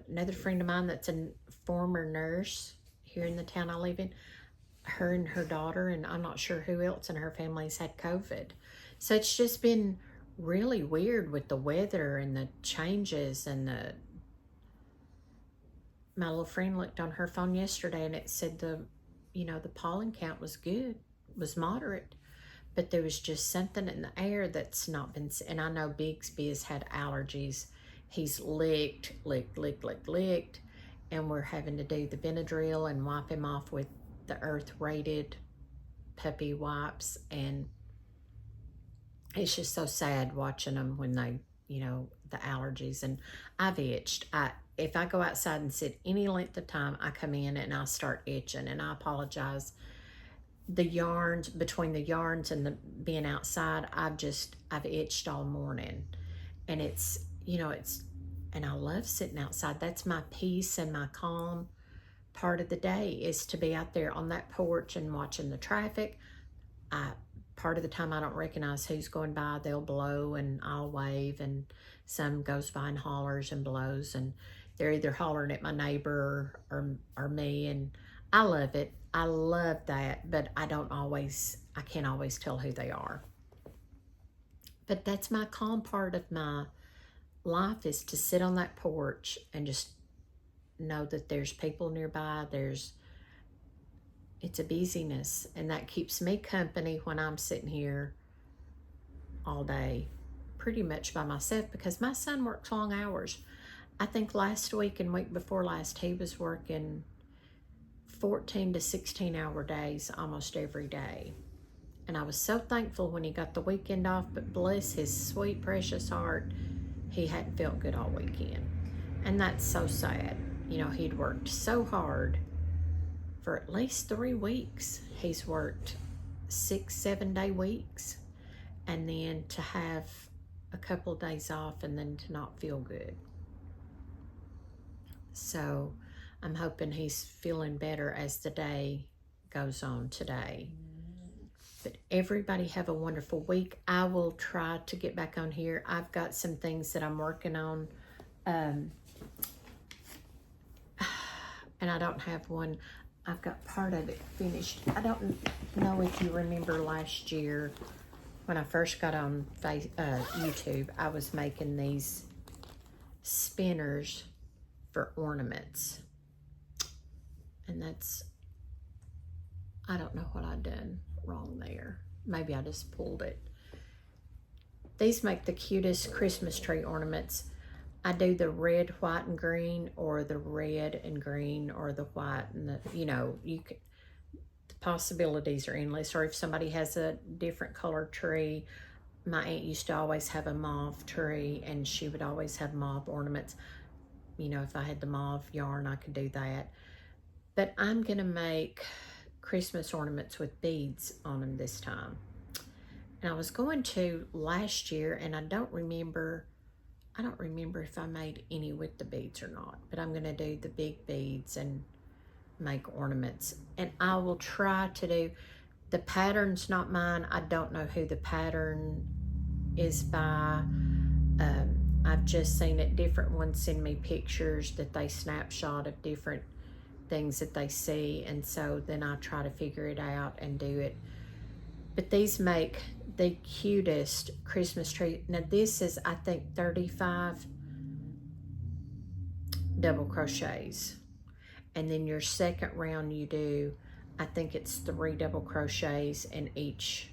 another friend of mine that's a former nurse here in the town I live in. Her and her daughter, and I'm not sure who else in her family's had COVID. So it's just been really weird with the weather and the changes, and my little friend looked on her phone yesterday and it said the pollen count was good, was moderate, but there was just something in the air that's not been, and I know Bigsby has had allergies. He's licked, and we're having to do the Benadryl and wipe him off with the earth-rated puppy wipes, and it's just so sad watching them when they, the allergies. And I've itched. If I go outside and sit any length of time, I come in and I start itching, and I apologize. The yarns, between the yarns and the being outside, I've itched all morning, and it's, and I love sitting outside. That's my peace and my calm part of the day, is to be out there on that porch and watching the traffic. Part of the time I don't recognize who's going by. They'll blow and I'll wave, and some goes by and hollers and blows, and they're either hollering at my neighbor or me, and I love it. I love that, but I can't always tell who they are. But that's my calm part of my life, is to sit on that porch and just know that there's people nearby. There's it's a busyness, and that keeps me company when I'm sitting here all day pretty much by myself, because my son works long hours. I think last week and week before last, he was working 14 to 16 hour days almost every day. And I was so thankful when he got the weekend off, but bless his sweet, precious heart, he hadn't felt good all weekend. And that's so sad. You know, he'd worked so hard for at least 3 weeks. He's worked 6-7 day weeks, and then to have a couple of days off and then to not feel good. So I'm hoping he's feeling better as the day goes on today. But everybody have a wonderful week. I will try to get back on here. I've got some things that I'm working on. And I don't have one. I've got part of it finished. I don't know if you remember last year when I first got on YouTube, I was making these spinners for ornaments. And that's, I don't know what I done wrong there. Maybe I just pulled it. These make the cutest Christmas tree ornaments. I do the red, white, and green, or the red and green, or the white and the, you know, you can, the possibilities are endless. Or if somebody has a different color tree, my aunt used to always have a mauve tree, and she would always have mauve ornaments. You know, if I had the mauve yarn, I could do that. But I'm gonna make Christmas ornaments with beads on them this time. And I was going to last year, and I don't remember if I made any with the beads or not, but I'm gonna do the big beads and make ornaments. And I will try to do, the pattern's not mine. I don't know who the pattern is by. I've just seen it, different ones send me pictures that they snapshot of different things that they see, and so then I try to figure it out and do it. But these make the cutest Christmas tree. Now this is, I think, 35 double crochets, and then your second round you do, I think it's 3 double crochets in each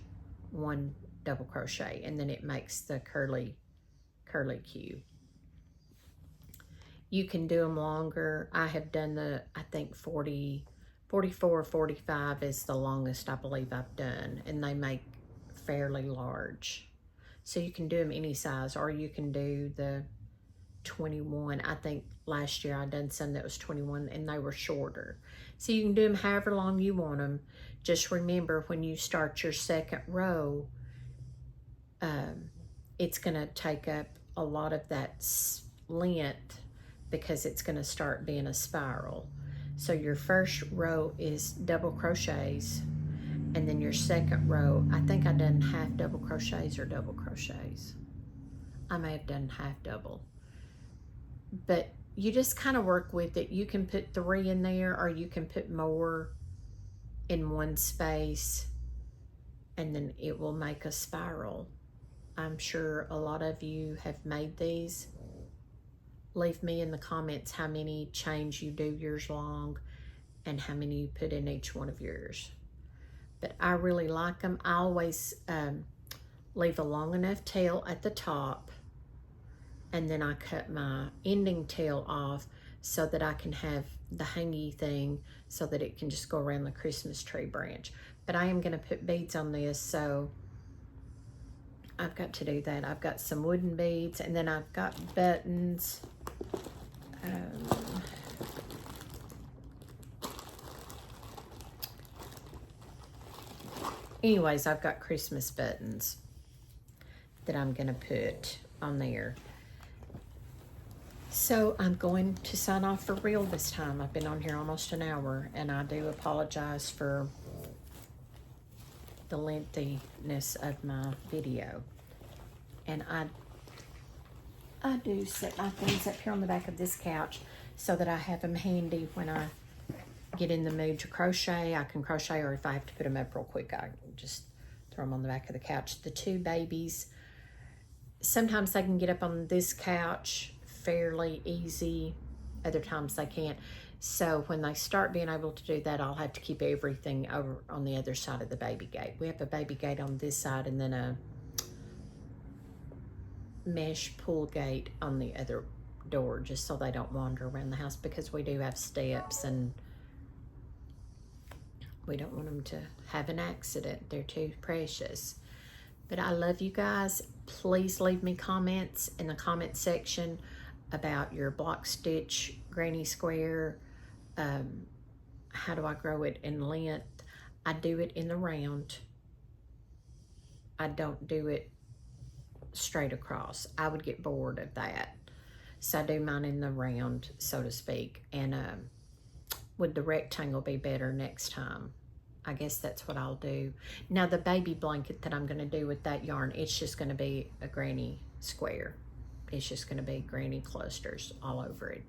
one double crochet, and then it makes the curly Q. You can do them longer. I have done the, I think 44 or 45 is the longest I believe I've done, and they make fairly large. So you can do them any size, or you can do the 21. I think last year I done some that was 21 and they were shorter. So you can do them however long you want them. Just remember, when you start your second row, it's gonna take up a lot of that length, because it's going to start being a spiral. So your first row is double crochets, and then your second row, I think I done half double crochets or double crochets. I may have done half double. But you just kind of work with it. You can put 3 in there, or you can put more in one space, and then it will make a spiral. I'm sure a lot of you have made these. Leave me in the comments how many chains you do yours long and how many you put in each one of yours. But I really like them. I always leave a long enough tail at the top, and then I cut my ending tail off so that I can have the hangy thing so that it can just go around the Christmas tree branch. But I am going to put beads on this, so I've got to do that. I've got some wooden beads, and then I've got buttons. Anyways, I've got Christmas buttons that I'm going to put on there. So I'm going to sign off for real this time. I've been on here almost an hour, and I do apologize for the lengthiness of my video. And I do set my things up here on the back of this couch so that I have them handy when I get in the mood to crochet. I can crochet, or if I have to put them up real quick, I just throw them on the back of the couch. The 2 babies, sometimes they can get up on this couch fairly easy. Other times they can't. So when they start being able to do that, I'll have to keep everything over on the other side of the baby gate. We have a baby gate on this side and then a mesh pull gate on the other door, just so they don't wander around the house, because we do have steps and we don't want them to have an accident. They're too precious. But I love you guys. Please leave me comments in the comment section about your block stitch granny square. How do I grow it in length? I do it in the round. I don't do it straight across. I would get bored of that. So I do mine in the round, so to speak. And would the rectangle be better next time? I guess that's what I'll do. Now the baby blanket that I'm going to do with that yarn, it's just going to be a granny square. It's just going to be granny clusters all over it.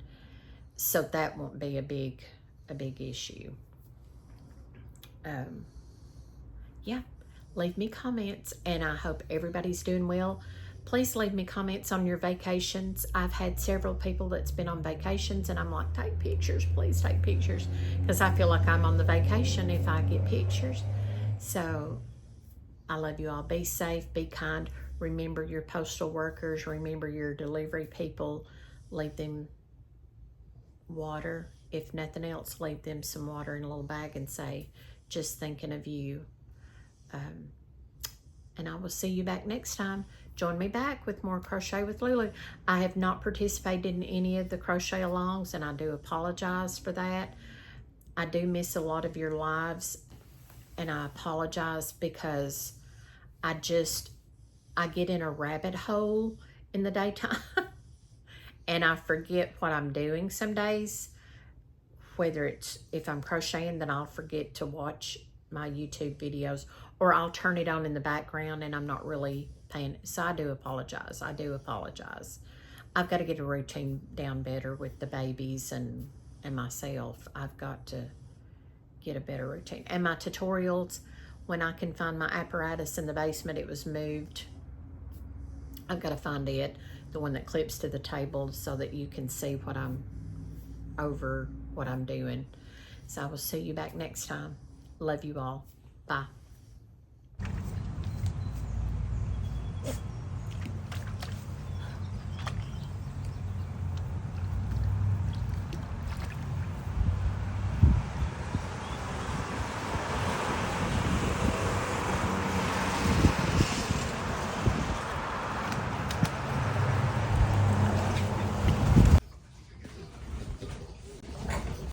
So that won't be a big issue. Yeah, leave me comments, and I hope everybody's doing well. Please leave me comments on your vacations. I've had several people that's been on vacations, and I'm like, take pictures, please take pictures, because I feel like I'm on the vacation if I get pictures. So I love you all. Be safe, be kind. Remember your postal workers, remember your delivery people. Leave them water. If nothing else, leave them some water in a little bag and say, just thinking of you. And I will see you back next time. Join me back with more Crochet with Lulu. I have not participated in any of the crochet alongs, and I do apologize for that. I do miss a lot of your lives, and I apologize because I get in a rabbit hole in the daytime and I forget what I'm doing some days. Whether it's, if I'm crocheting, then I'll forget to watch my YouTube videos, or I'll turn it on in the background and I'm not really paying. So I do apologize. I do apologize. I've got to get a routine down better with the babies and myself. I've got to get a better routine. And my tutorials, when I can find my apparatus in the basement, it was moved. I've got to find it, the one that clips to the table, so that you can see what I'm doing. So I will see you back next time. Love you all. Bye.